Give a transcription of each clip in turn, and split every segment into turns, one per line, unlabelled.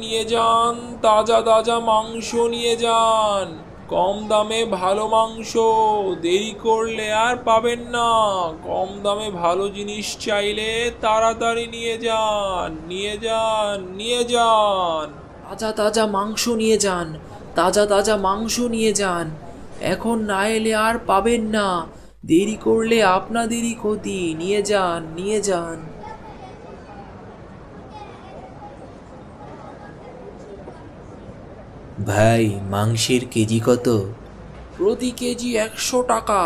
নিয়ে যান, তাজা তাজা মাংস নিয়ে যান। কম দামে ভালো মাংস, দেরি করলে আর পাবেন না। কম দামে ভালো জিনিস চাইলে তাড়াতাড়ি নিয়ে যান, নিয়ে যান, নিয়ে যান।
তাজা তাজা মাংস নিয়ে যান, তাজা তাজা মাংস নিয়ে যান। এখন না এলে আর পাবেন না। দেরি করলে আপনাদেরই ক্ষতি। নিয়ে যান, নিয়ে যান।
ভাই, মাংসের কেজি কত?
প্রতি কেজি 100 টাকা।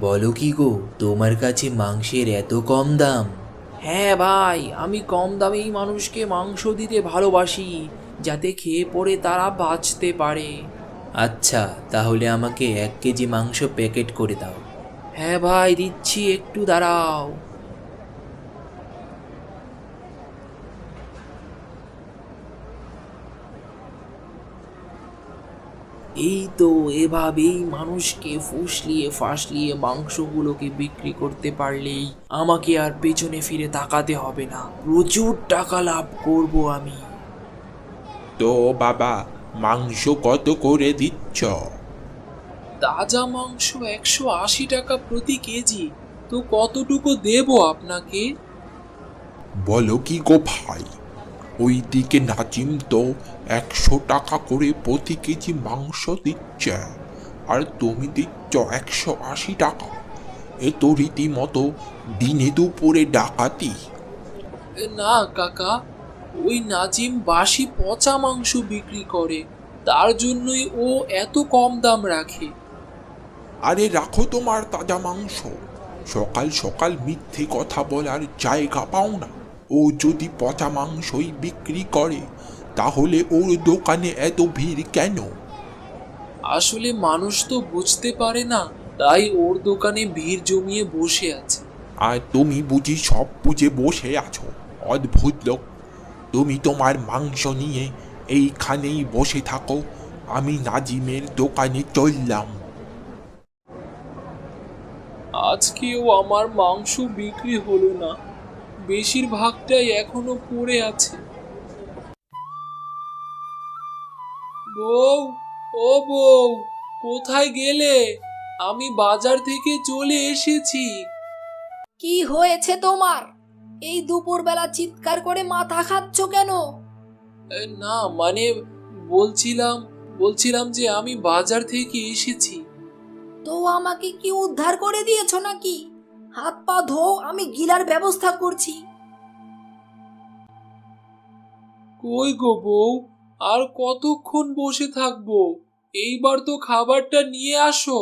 বলো কি গো, তোমার কাছে মাংসের এত কম দাম?
হ্যাঁ ভাই, আমি কম দামেই মানুষকে মাংস দিতে ভালোবাসি, যাতে খেয়ে পরে তারা বাঁচতে পারে।
আচ্ছা, তাহলে আমাকে 1 কেজি মাংস প্যাকেট করে দাও।
হ্যাঁ ভাই, দিচ্ছি, একটু দাঁড়াও। এই তো, এভাবেই মানুষকে ফুসলিয়ে ফাসলিয়ে মাংসগুলোকে বিক্রি করতে পারলেই আমাকে আর পেছনে ফিরে তাকাতে হবে না। প্রচুর টাকা লাভ করব আমি।
তো বাবা, মাংস কত করে দিচ্ছ?
তাজা মাংস 180 টাকা প্রতি কেজি। তো কতটুকু দেবো আপনাকে?
বলো কি গো ভাই, ওইদিকে নাজিম তো 100 টাকা করে প্রতি কেজি মাংস দিচ্ছে, আর তুমি দিচ্ছ 180 টাকা। এ তো রীতিমতো দিনে দুপুরে ডাকাতি।
না কাকা, ওই নাজিম বাসি পচা মাংস বিক্রি করে, তার জন্যই ও এত কম দাম রাখে।
আরে রাখো তোমার তাজা মাংস, সকাল সকাল মিথ্যে কথা বলার জায়গা পাও না। ও যদি পচা মাংসই বিক্রি করে, তাহলে ওর দোকানে এত ভিড় কেন?
আসলে মানুষ তো বুঝতে পারে না, তাই ওর দোকানে ভিড় জমিয়ে বসে আছে।
আর তুমি বুঝি সব বুঝে বসে আছো? অদ্ভুত লোক। তুমি তোমার মাংস নিয়ে এইখানেই বসে থাকো, আমি নাজিমের দোকানে চললাম।
আজকেও আমার মাংস বিক্রি হলো না, বেশিরভাগটাই এখনো পড়ে আছে। বউ, ও বউ, কোথায় গেলে? আমি বাজার থেকে চলে এসেছি।
কি হয়েছে তোমার? এই দুপুরবেলা চিৎকার করে মাথা খাচ্ছ কেন?
না মানে, বলছিলাম বলছিলাম যে আমি বাজার থেকে এসেছি।
তো আমাকে কি উদ্ধার করে দিয়েছো নাকি? হাত পা ধো, আমি গিলার ব্যবস্থা করছি।
কই গো বউ, আর কতক্ষণ বসে থাকবো? এইবার তো খাবারটা নিয়ে আসো।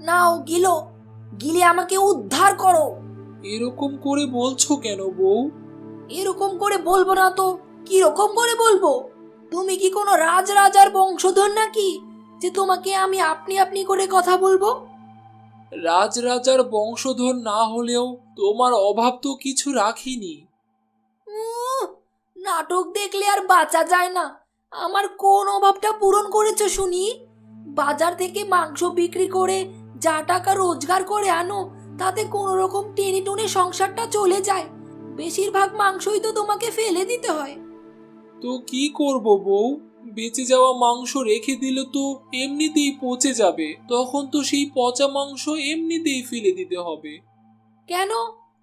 নাও গিলো, গিলে আমাকে উদ্ধার করো।
এরকম করে বলছো কেন বউ?
এরকম করে বলবো না তো কি রকম করে বলবো? তুমি কি কোনো রাজার বংশধর নাকি যে তোমাকে আমি আপনি আপনি করে কথা বলবো?
রাজরাজার বংশধর না হলেও তোমার অভাব তো কিছু রাখিনি।
উহ, নাটক দেখলে আর বাঁচা যায় না। আমার কোন অভাবটা পূরণ করেছো শুনি? বাজার থেকে মাংস বিক্রি করে যা টাকা রোজগার করে আনো, তাতে কোনো রকম টেনে টুনে সংসারটা চলে যায়। বেশিরভাগ মাংসই তো তোমাকে ফেলে দিতে হয়।
তো কি করব বউ? বেঁচে যাওয়া মাংস রেখে দিলে তো এমনিতেই পচে যাবে, তখন তো সেই পচা মাংস এমনিতেই ফেলে দিতে হবে।
কেন?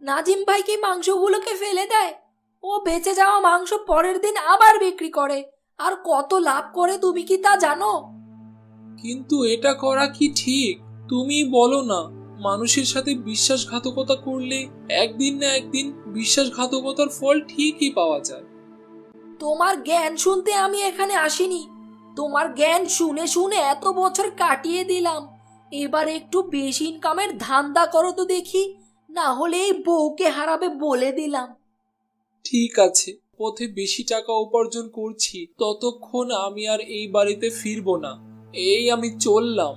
নাজিম ভাই কি মাংসগুলোকে ফেলে দেয়? ও বেঁচে যাওয়া মাংস পরের দিন আবার বিক্রি করে, আর কত লাভ করে তুমি কি তা জানো?
কিন্তু এটা করা কি ঠিক? তুমি বলো না, মানুষের সাথে বিশ্বাসঘাতকতা করলে একদিন না একদিন বিশ্বাসঘাতকতার ফল ঠিকই পাওয়া যায়।
তোমার জ্ঞান শুনতে আমি এখানে আসিনি। তোমার জ্ঞান শুনে শুনে এত বছর কাটিয়ে দিলাম। এবার একটু বেশি ইনকামের ধান্দা করো তো দেখি, না হলে এই বউকে হারাবে বলে দিলাম।
ঠিক আছে, পথে বেশি টাকা উপার্জন করছি ততক্ষণ আমি আর এই বাড়িতে ফিরবো না। এই আমি চললাম।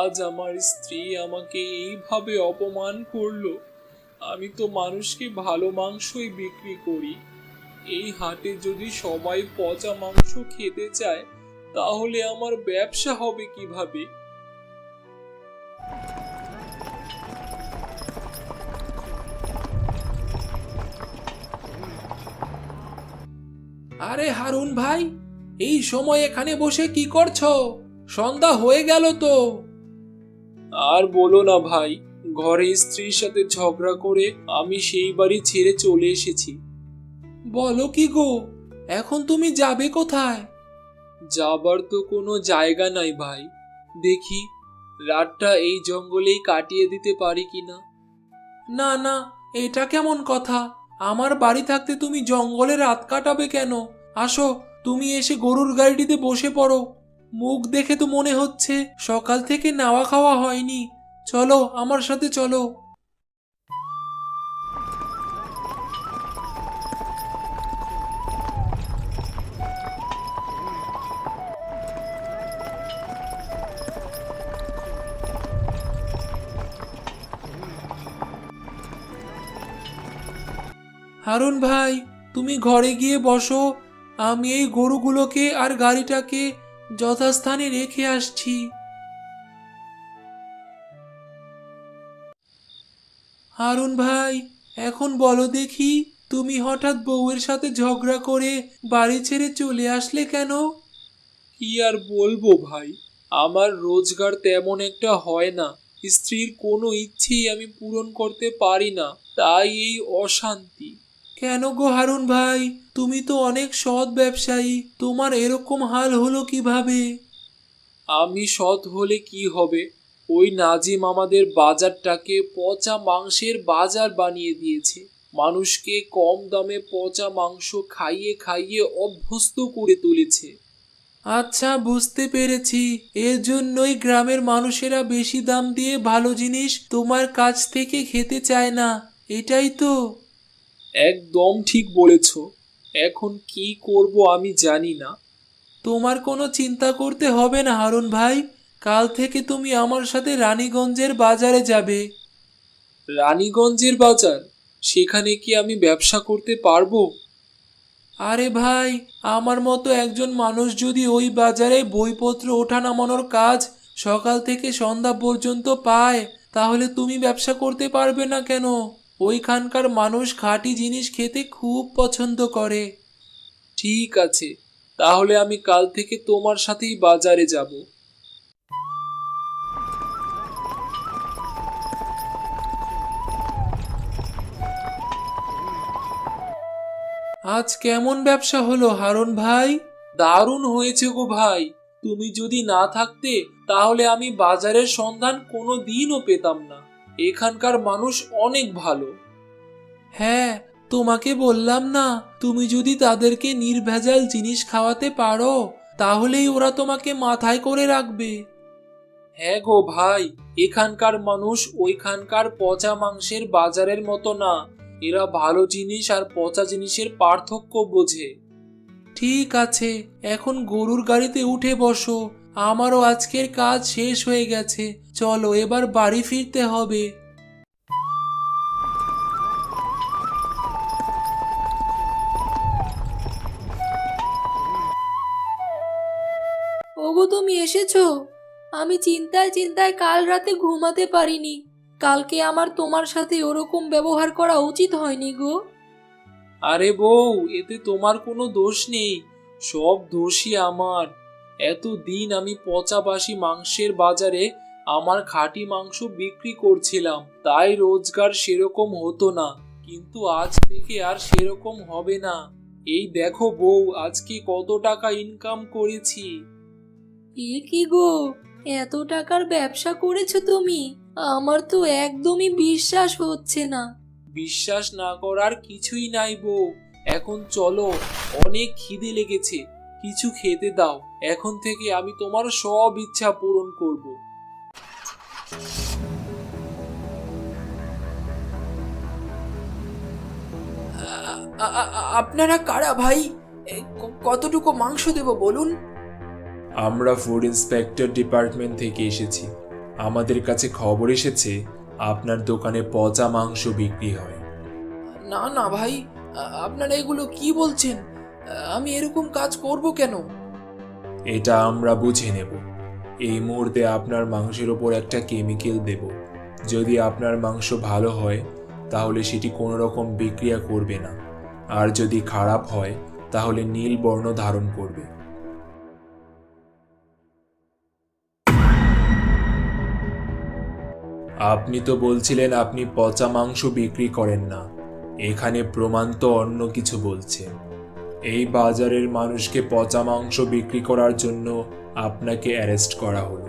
আজ আমার স্ত্রী আমাকে এইভাবে অপমান করলো,
আমি তো মানুষকে ভালো মাংসই বিক্রি করি। এই হাটে যদি সবাই পচা মাংস খেতে চায় তাহলে আমার ব্যবসা হবে কিভাবে?
আরে হারুন ভাই, এই সময় এখানে বসে কি করছো? সন্ধ্যা হয়ে গেল তো।
আর বলো না ভাই, ঘরে স্ত্রীর সাথে ঝগড়া করে আমি সেই বাড়ি ছেড়ে চলে এসেছি।
বলো কি গো, এখন তুমি যাবে কোথায়?
যাবার তো কোনো জায়গা নাই ভাই। দেখি রাতটা এই জঙ্গলেই কাটিয়ে দিতে পারি কিনা।
না না, এটা কেমন কথা? আমার বাড়ি থাকতে তুমি জঙ্গলে রাত কাটাবে কেন? আসো, তুমি এসে গরুর গাড়িটিতে বসে পড়ো। মুখ দেখে তো মনে হচ্ছে সকাল থেকে নাওয়া খাওয়া হয়নি। চলো, আমার সাথে চলো। হারুন ভাই, তুমি ঘরে গিয়ে বসো, আমি এই গরুগুলোকে আর গাড়িটাকে যথাস্থানে রেখে আসছি। হারুন ভাই, এখন বলো দেখি, তুমি হঠাৎ বউয়ের সাথে ঝগড়া করে বাড়ি ছেড়ে চলে আসলে কেন?
কি আর বলবো ভাই, আমার রোজগার তেমন একটা হয় না। স্ত্রীর কোনো ইচ্ছেই আমি পূরণ করতে পারি না, তাই এই অশান্তি।
কেন গো হারুন ভাই, তুমি তো অনেক সৎ ব্যবসায়ী, তোমার এরকম হাল হলো কিভাবে?
আমি সৎ হলে কি হবে? ওই নাজিম আমাদের বাজারটাকে পচা মাংসের বাজার বানিয়ে দিয়েছে। মানুষকে কম দামে পচা মাংস খাইয়ে খাইয়ে অভ্যস্ত করে তুলেছে।
আচ্ছা, বুঝতে পেরেছি। এর জন্যই গ্রামের মানুষেরা বেশি দাম দিয়ে ভালো জিনিস তোমার কাছ থেকে খেতে চায় না, এটাই তো?
একদম ঠিক বলেছ। এখন কি করব আমি জানি না।
তোমার কোনো চিন্তা করতে হবে না হারুন ভাই, কাল থেকে তুমি আমার সাথে রানীগঞ্জের বাজারে যাবে।
রানীগঞ্জের বাজার? সেখানে কি আমি ব্যবসা করতে পারবো?
আরে ভাই, আমার মতো একজন মানুষ যদি ওই বাজারে বইপত্র ওঠানামানোর কাজ সকাল থেকে সন্ধ্যা পর্যন্ত পায়, তাহলে তুমি ব্যবসা করতে পারবে না কেন? ওইখানকার মানুষ খাঁটি জিনিস খেতে খুব পছন্দ করে।
ঠিক আছে, তাহলে আমি কাল থেকে তোমার সাথেই বাজারে যাব।
আজ কেমন ব্যবসা হলো হারুন ভাই?
দারুণ হয়েছে গো ভাই। তুমি যদি না থাকতে তাহলে আমি বাজারের সন্ধান কোনো দিনও পেতাম না। এখানকার মানুষ অনেক ভালো।
হ্যাঁ, তোমাকে বললাম না, তুমি যদি তাদেরকে নির্ভেজাল জিনিস খাওয়াতে পারো তাহলেই ওরা তোমাকে মাথায় করে রাখবে।
হ্যাঁ গো ভাই, এখানকার মানুষ ওইখানকার পচা মাংসের বাজারের মতো না। এরা ভালো জিনিস আর পচা জিনিসের পার্থক্য বোঝে।
ঠিক আছে, এখন গরুর গাড়িতে উঠে বসো। আমারও আজকের কাজ শেষ হয়ে গেছে, চলো এবার বাড়ি ফিরতে হবে।
ওগো, তুমি এসেছো? আমি চিন্তায় চিন্তায় কাল রাতে ঘুমাতে পারিনি। কালকে আমার তোমার সাথে ওরকম ব্যবহার করা উচিত হয়নি গো।
আরে বউ, এতে তোমার কোনো দোষ নেই, সব দোষই আমার। এতদিন আমি পচা বাসি মাংসের বাজারে আমার খাঁটি মাংস বিক্রি করছিলাম, তাই রোজগার সেরকম হতো না। কিন্তু আজ থেকে আর সেরকম হবে না। এই দেখো বউ, আজকে কত টাকা ইনকাম করেছি।
এ কি গো, এত টাকার ব্যবসা করেছো তুমি? আমার তো একদমই বিশ্বাস হচ্ছে না।
বিশ্বাস না করার কিছুই নাই বউ। এখন চলো, অনেক খিদে লেগেছে, কিছু খেতে দাও। এখন থেকে আমি তোমার সব ইচ্ছা পূরণ করব।
আপনারা কারা ভাই? কতটুকু মাংস দেব বলুন?
আমরা ফুড ইন্সপেক্টর ডিপার্টমেন্ট থেকে এসেছি। আমাদের কাছে খবর এসেছে আপনার দোকানে পচা মাংস বিক্রি হয়।
না না ভাই, আপনারা এগুলো কি বলছেন? আমি এরকম কাজ করব কেন?
এটা আমরা বুঝে নেব। এই মুহূর্তে আপনার মাংসের ওপর একটা কেমিক্যাল দেব। যদি আপনার মাংস ভালো হয় তাহলে সেটি কোনো রকম বিক্রিয়া করবে না, আর যদি খারাপ হয় তাহলে নীল বর্ণ ধারণ করবে। আপনি তো বলছিলেন আপনি পচা মাংস বিক্রি করেন না, এখানে প্রমাণ তো অন্য কিছু বলছে। এই বাজারের মানুষকে পচা মাংস বিক্রি করার জন্য আপনাকে অ্যারেস্ট করা হলো।